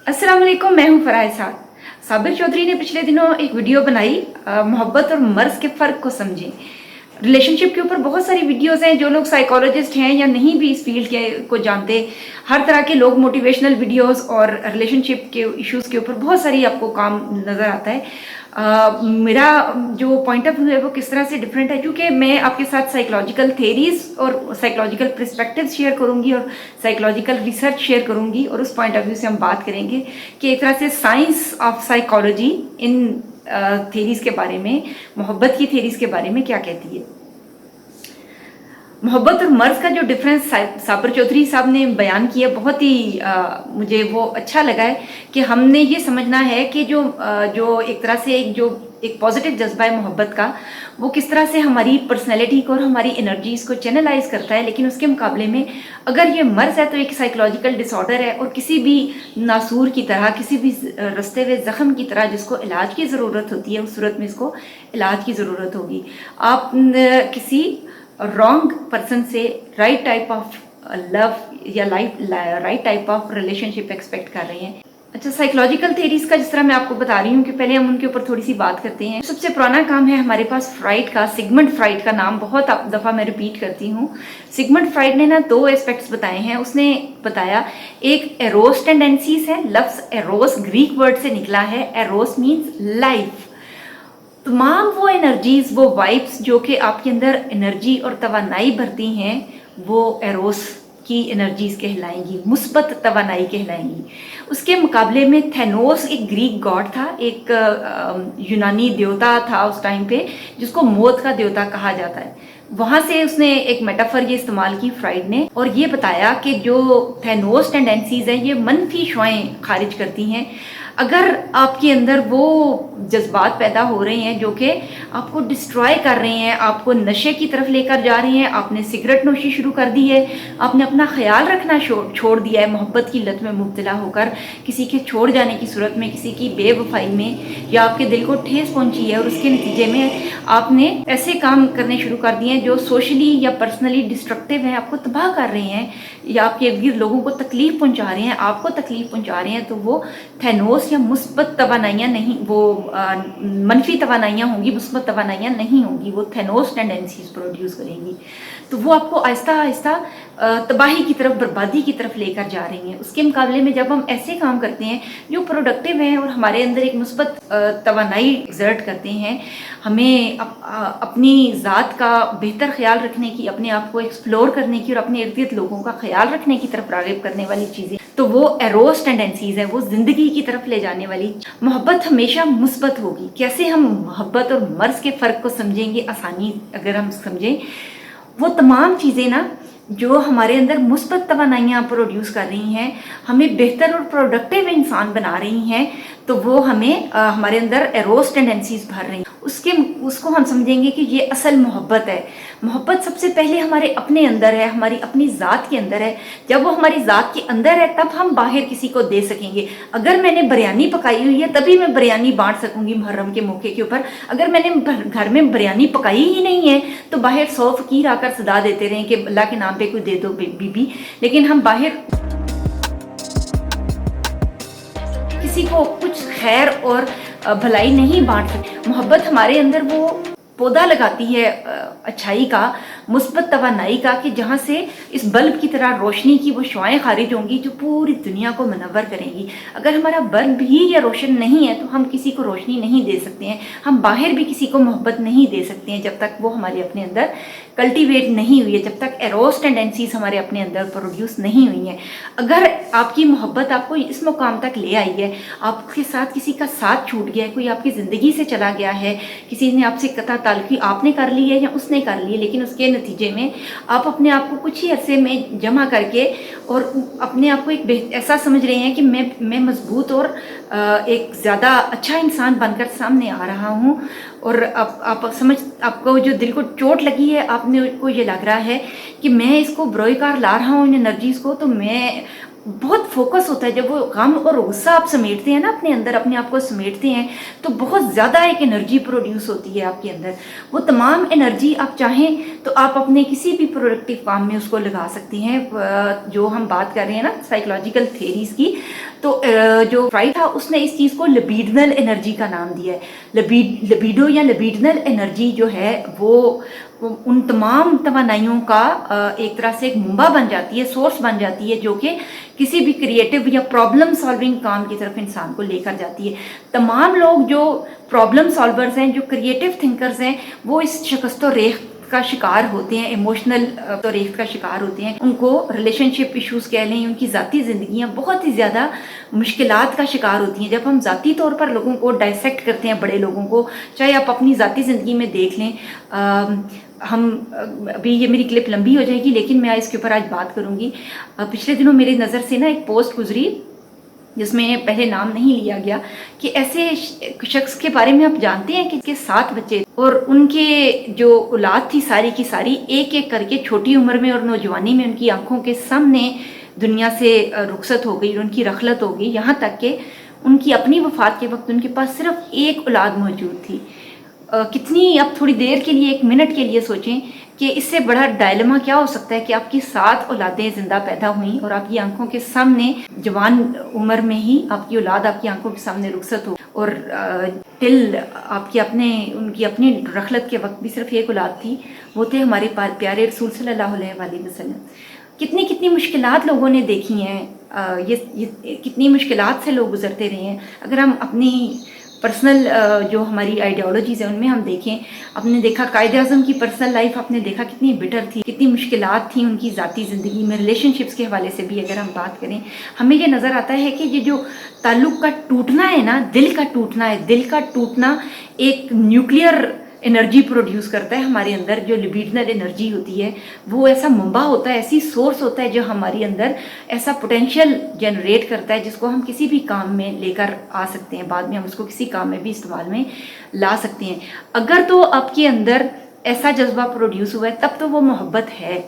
अस्सलाम वालेकुम, मैं हूँ फराह साद। साबिर चौधरी ने पिछले दिनों एक वीडियो बनाई, मोहब्बत और मर्ज के फ़र्क को समझें। रिलेशनशिप के ऊपर बहुत सारी वीडियोस हैं। जो लोग साइकोलॉजिस्ट हैं या नहीं भी इस फील्ड के को जानते, हर तरह के लोग मोटिवेशनल वीडियोस और रिलेशनशिप के इश्यूज़ के ऊपर बहुत सारी आपको काम नज़र आता है। मेरा जो पॉइंट ऑफ व्यू है वो किस तरह से डिफरेंट है, क्योंकि मैं आपके साथ साइकोलॉजिकल थेरीज और साइकोलॉजिकल पर्सपेक्टिव शेयर करूंगी और साइकोलॉजिकल रिसर्च शेयर करूंगी, और उस पॉइंट ऑफ व्यू से हम बात करेंगे कि एक तरह से science of psychology in theories के बारे में, मोहब्बत की थेरीज के बारे में क्या कहती है। मोहब्बत और मर्ज का जो डिफरेंस साबिर चौधरी साहब ने बयान किया, बहुत ही मुझे वो अच्छा लगा है कि हमने ये समझना है कि जो एक तरह से एक पॉजिटिव जज्बा है मोहब्बत का, वो किस तरह से हमारी पर्सनैलिटी को और हमारी एनर्जीज को चैनलाइज करता है। लेकिन उसके मुकाबले में अगर ये मर्ज है तो एक साइकोलॉजिकल डिसऑर्डर है, और किसी भी नासूर की तरह, किसी भी रस्ते हुए ज़ख्म की तरह जिसको इलाज की ज़रूरत होती है, उस सूरत में इसको इलाज की ज़रूरत होगी। आप किसी रॉन्ग पर्सन से राइट टाइप ऑफ लव या right type of relationship expect कर रहे हैं। अच्छा, साइकोलॉजिकल थेरीज का जिस तरह मैं आपको बता रही हूँ कि पहले हम उनके ऊपर थोड़ी सी बात करते हैं। सबसे पुराना काम है हमारे पास फ्राइड का, सिगमंड फ्राइड का नाम बहुत दफ़ा मैं रिपीट करती हूँ। सिगमंड फ्राइड ने ना दो एस्पेक्ट्स बताए हैं। उसने बताया, एक एरोस टेंडेंसीज है। लफ्ज़ एरोस ग्रीक वर्ड से निकला है। Arrows means life. तमाम वो एनर्जीज, वो वाइब्स जो कि आपके अंदर एनर्जी और तवानाई भरती हैं, वो एरोस की एनर्जीज कहलाएंगी, मुस्बत तवानाई कहलाएंगी। उसके मुकाबले में थैनोस एक ग्रीक गॉड था, एक यूनानी देवता था उस टाइम पे, जिसको मौत का देवता कहा जाता है। वहाँ से उसने एक मेटाफर ये इस्तेमाल की फ्राइड ने, और ये बताया कि जो थैनोस टेंडेंसीज हैं ये मनफी शुआएं खारिज करती हैं। अगर आपके अंदर वो जज्बात पैदा हो रहे हैं जो कि आपको डिस्ट्रॉय कर रहे हैं, आपको नशे की तरफ लेकर जा रहे हैं, आपने सिगरेट नोशी शुरू कर दी है, आपने अपना ख्याल रखना छोड़ दिया है, मोहब्बत की लत में मुब्तला होकर किसी के छोड़ जाने की सूरत में, किसी की बेवफाई में, या आपके दिल को ठेस पहुंची है और उसके नतीजे में आपने ऐसे काम करने शुरू कर दिए हैं जो सोशली या पर्सनली डिस्ट्रक्टिव हैं, आपको तबाह कर रहे हैं, या आपके इर्द गिर्द लोगों को तकलीफ पहुंचा रहे हैं, आपको तकलीफ पहुंचा रहे हैं, तो वो थैनोस या मुस्बत तवानाइयाँ नहीं, वो मनफी तवानाइयाँ होंगी, मुस्बत तवानाइयाँ नहीं होंगी, वो थैनोस टेंडेंसीज प्रोड्यूस करेंगी। तो वो आपको आहिस्ता आहिस्ता तबाही की तरफ, बर्बादी की तरफ लेकर जा रही हैं। उसके मुकाबले में जब हम ऐसे काम करते हैं जो प्रोडक्टिव हैं और हमारे अंदर एक मुस्बत तवानाई एग्जर्ट करते हैं, हमें अपनी ज़ात का बेहतर ख्याल रखने की, अपने आप को एक्सप्लोर करने की और अपने इर्द गिर्द लोगों का ख्याल रखने की तरफ राग़िब करने वाली चीज़ें, तो वो एरोस टेंडेंसीज है, वो ज़िंदगी की तरफ ले जाने वाली। मोहब्बत हमेशा मुस्बत होगी। कैसे हम मोहब्बत और मर्ज़ के फ़र्क को समझेंगे, आसानी अगर हम समझें, वो तमाम चीज़ें ना जो हमारे अंदर मुस्बत तवानाइयाँ प्रोड्यूस कर रही हैं, हमें बेहतर और प्रोडक्टिव इंसान बना रही हैं, तो वो हमें हमारे अंदर एरोस टेंडेंसीज भर रही हैं। उसको हम समझेंगे कि ये असल मोहब्बत है। मोहब्बत सबसे पहले हमारे अपने अंदर है, हमारी अपनी ज़ात के अंदर है। जब वो हमारी ज़ात के अंदर है तब हम बाहर किसी को दे सकेंगे। अगर मैंने बिरयानी पकाई हुई है तभी मैं बिरयानी बांट सकूंगी मुहर्रम के मौके के ऊपर। अगर मैंने घर में बिरयानी पकाई ही नहीं है तो बाहर 100 फकीर आकर सदा देते रहे कि अल्लाह के नाम पे कोई दे दो बीबी, लेकिन हम बाहर किसी को कुछ खैर और भलाई नहीं बांट सकते। मोहब्बत हमारे अंदर वो पौधा लगाती है अच्छाई का, मुस्बत तवानाई का, कि जहाँ से इस बल्ब की तरह रोशनी की वो शुआएं खारिज होंगी जो पूरी दुनिया को मनव्वर करेंगी। अगर हमारा बल्ब ही या रोशन नहीं है तो हम किसी को रोशनी नहीं दे सकते हैं, हम बाहर भी किसी को मोहब्बत नहीं दे सकते हैं जब तक वो हमारे अपने अंदर कल्टीवेट नहीं हुई है, जब तक एरोस टेंडेंसीज हमारे अपने अंदर प्रोड्यूस नहीं हुई हैं। अगर आपकी मोहब्बत आपको इस मुकाम तक ले आई है, आपके साथ किसी का साथ छूट गया है, कोई आपकी ज़िंदगी से चला गया है, किसी ने आपसे कता ताल्लुकी आपने कर ली है या उसने कर ली है, लेकिन उसके नतीजे में आप अपने आप को कुछ ही अरसे में जमा करके और अपने आप को एक ऐसा समझ रहे हैं कि मैं मजबूत और एक ज़्यादा अच्छा इंसान बनकर सामने आ रहा हूँ, और आपको जो दिल को चोट लगी है, आपने को ये लग रहा है कि मैं इसको बरोकार ला रहा हूँ इन एनर्जीज़ को, तो मैं बहुत फोकस होता है। जब वो गम और गुस्सा आप समेटते हैं ना अपने अंदर, अपने आप को समेटते हैं, तो बहुत ज़्यादा एक एनर्जी प्रोड्यूस होती है आपके अंदर। वो तमाम एनर्जी आप चाहें तो आप अपने किसी भी प्रोडक्टिव काम में उसको लगा सकती हैं। जो हम बात कर रहे हैं ना साइकोलॉजिकल थेरीज की, تو جو فرائڈ تھا اس نے اس چیز کو لبیڈنل انرجی کا نام دیا ہے. لبیڈو یا لبیڈنل انرجی جو ہے وہ ان تمام توانائیوں کا ایک طرح سے ایک منبع بن جاتی ہے، سورس بن جاتی ہے، جو کہ کسی بھی کریٹو یا پرابلم سالونگ کام کی طرف انسان کو لے کر جاتی ہے. تمام لوگ جو پرابلم سالورز ہیں، جو کریٹو تھنکرز ہیں، وہ اس شکست و ریخت کا شکار ہوتے ہیں، ایموشنل تو ریخت کا شکار ہوتے ہیں. ان کو ریلیشن شپ ایشوز کہہ لیں، ان کی ذاتی زندگیاں بہت ہی زیادہ مشکلات کا شکار ہوتی ہیں. جب ہم ذاتی طور پر لوگوں کو ڈائسیکٹ کرتے ہیں، بڑے لوگوں کو، چاہے آپ اپنی ذاتی زندگی میں دیکھ لیں، ہم ابھی یہ میری کلپ لمبی ہو جائے گی لیکن میں اس کے اوپر آج بات کروں گی. پچھلے دنوں میری نظر سے نا ایک پوسٹ گزری جس میں پہلے نام نہیں لیا گیا، کہ ایسے شخص کے بارے میں آپ جانتے ہیں کہ 7 بچے اور ان کے جو اولاد تھی ساری کی ساری ایک ایک کر کے چھوٹی عمر میں اور نوجوانی میں ان کی آنکھوں کے سامنے دنیا سے رخصت ہو گئی، ان کی رحلت ہو گئی، یہاں تک کہ ان کی اپنی وفات کے وقت ان کے پاس صرف ایک اولاد موجود تھی. کتنی اب تھوڑی دیر کے لیے، 1 منٹ کے لیے سوچیں کہ اس سے بڑا ڈائلما کیا ہو سکتا ہے کہ آپ کی 7 اولادیں زندہ پیدا ہوئیں اور آپ کی آنکھوں کے سامنے جوان عمر میں ہی آپ کی اولاد آپ کی آنکھوں کے سامنے رخصت ہو، اور ٹل آپ کے ان کی اپنی رحلت کے وقت بھی صرف ایک اولاد تھی. وہ تھے ہمارے پیارے رسول صلی اللہ علیہ وآلہ وسلم. کتنی مشکلات لوگوں نے دیکھی ہیں، یہ کتنی مشکلات سے لوگ گزرتے رہے ہیں. اگر ہم اپنی پرسنل جو ہماری آئیڈیالوجیز ہیں ان میں ہم دیکھیں، آپ نے دیکھا قائد اعظم کی پرسنل لائف، آپ نے دیکھا کتنی بٹر تھی، کتنی مشکلات تھیں ان کی ذاتی زندگی میں. ریلیشن شپس کے حوالے سے بھی اگر ہم بات کریں، ہمیں یہ نظر آتا ہے کہ یہ جو تعلق کا ٹوٹنا ہے نا، دل کا ٹوٹنا ہے، دل کا ٹوٹنا ایک نیوکلیئر انرجی پروڈیوس کرتا ہے ہمارے اندر. جو لبیڈنل انرجی ہوتی ہے وہ ایسا منبع ہوتا ہے، ایسی سورس ہوتا ہے جو ہمارے اندر ایسا پوٹینشیل جنریٹ کرتا ہے جس کو ہم کسی بھی کام میں لے کر آ سکتے ہیں، بعد میں ہم اس کو کسی کام میں بھی استعمال میں لا سکتے ہیں. اگر تو آپ کے اندر ایسا جذبہ پروڈیوس ہوا ہے تب تو وہ محبت ہے،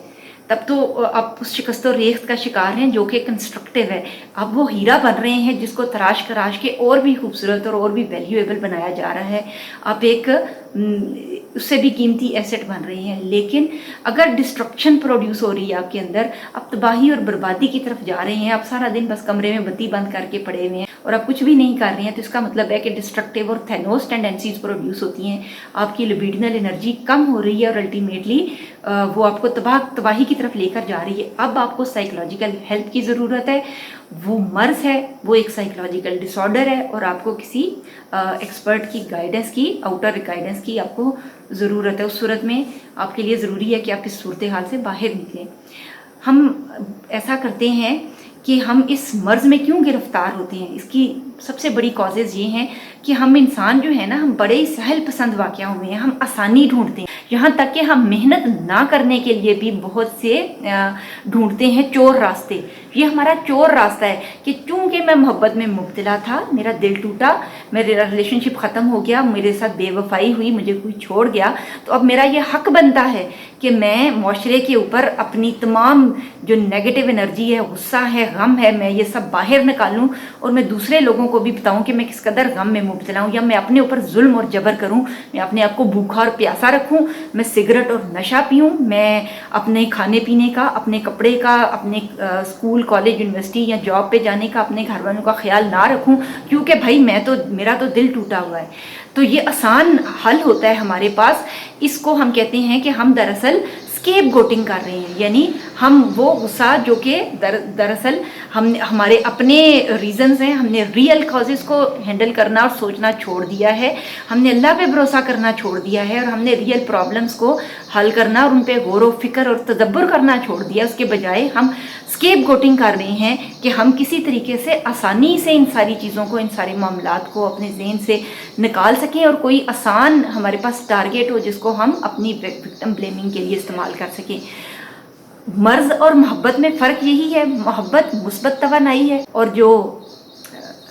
تب تو آپ اس شکست و ریخت کا شکار ہیں جو کہ کنسٹرکٹیو ہے. اب وہ ہیرا بن رہے ہیں جس کو تراش کے اور بھی خوبصورت اور بھی ویلیویبل بنایا جا رہا ہے. آپ ایک اس سے بھی قیمتی ایسٹ بن رہے ہیں. لیکن اگر ڈسٹرکشن پروڈیوس ہو رہی ہے آپ کے اندر، آپ تباہی اور بربادی کی طرف جا رہے ہیں، آپ سارا دن بس کمرے میں بتی بند کر کے پڑے ہوئے ہیں اور آپ کچھ بھی نہیں کر رہے ہیں، تو اس کا مطلب ہے کہ ڈسٹرکٹیو اور تھینوس ٹینڈنسیز پروڈیوس ہوتی ہیں. آپ کی لبیڈنل انرجی کم ہو رہی ہے اور الٹیمیٹلی وہ آپ کو تباہی کی طرف لے کر جا رہی ہے. اب آپ کو سائیکولوجیکل ہیلپ کی ضرورت ہے. وہ مرض ہے، وہ ایک سائیکولوجیکل ڈس آرڈر ہے، اور آپ کو کسی ایکسپرٹ کی گائیڈنس کی، آؤٹر گائیڈنس کی آپ کو ضرورت ہے. اس صورت میں آپ کے لیے ضروری ہے کہ آپ اس صورتحال سے باہر نکلیں. ہم ایسا کرتے ہیں کہ ہم اس مرض میں کیوں گرفتار ہوتے ہیں؟ اس کی سب سے بڑی کازز یہ ہیں کہ ہم انسان جو ہے نا، ہم بڑے سہل پسند واقعوں میں ہیں، ہم آسانی ڈھونڈتے ہیں، یہاں تک کہ ہم محنت نہ کرنے کے لیے بھی بہت سے ڈھونڈتے ہیں چور راستے. یہ ہمارا چور راستہ ہے کہ چونکہ میں محبت میں مبتلا تھا، میرا دل ٹوٹا، میرا ریلیشن شپ ختم ہو گیا، میرے ساتھ بے وفائی ہوئی، مجھے کوئی چھوڑ گیا، تو اب میرا یہ حق بنتا ہے کہ میں معاشرے کے اوپر اپنی تمام جو نیگیٹو انرجی ہے، غصہ ہے، غم ہے، میں یہ سب باہر نکالوں اور میں دوسرے لوگوں کو بھی بتاؤں کہ میں کس قدر غم میں مبتلا ہوں، یا میں اپنے اوپر ظلم اور جبر کروں، میں اپنے آپ کو بھوکا اور پیاسا رکھوں، میں سگریٹ اور نشہ پیوں، میں اپنے کھانے پینے کا، اپنے کپڑے کا، اپنے اسکول، کالج، یونیورسٹی یا جاب پہ جانے کا، اپنے گھر والوں کا خیال نہ رکھوں کیونکہ بھائی میرا تو دل ٹوٹا ہوا ہے. تو یہ آسان حل ہوتا ہے ہمارے پاس. اس کو ہم کہتے ہیں کہ ہم دراصل اسکیپ گوٹنگ کر رہے ہیں، یعنی ہم وہ غصہ جو کہ دراصل ہمارے اپنے ریزنز ہیں، ہم نے ریئل کازز کو ہینڈل کرنا اور سوچنا چھوڑ دیا ہے، ہم نے اللہ پہ بھروسہ کرنا چھوڑ دیا ہے، اور ہم نے ریئل پرابلمز کو حل کرنا اور ان پہ غور و فکر اور تدبر کرنا چھوڑ دیا. اس کے بجائے ہم اسکیپ گوٹنگ کر رہے ہیں کہ ہم کسی طریقے سے آسانی سے ان ساری چیزوں کو، ان سارے معاملات کو اپنے ذہن سے نکال سکیں اور کوئی آسان ہمارے پاس ٹارگیٹ ہو جس کو ہم اپنی وکٹم بلیمنگ کے لیے استعمال کر سکیں. مرض اور محبت میں فرق یہی ہے، محبت مثبت توانائی ہے اور جو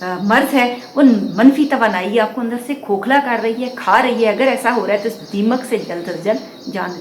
مرض ہے وہ منفی توانائی آپ کو اندر سے کھوکھلا کر رہی ہے، کھا رہی ہے. اگر ایسا ہو رہا ہے تو اس دیمک سے جلد از جلد جان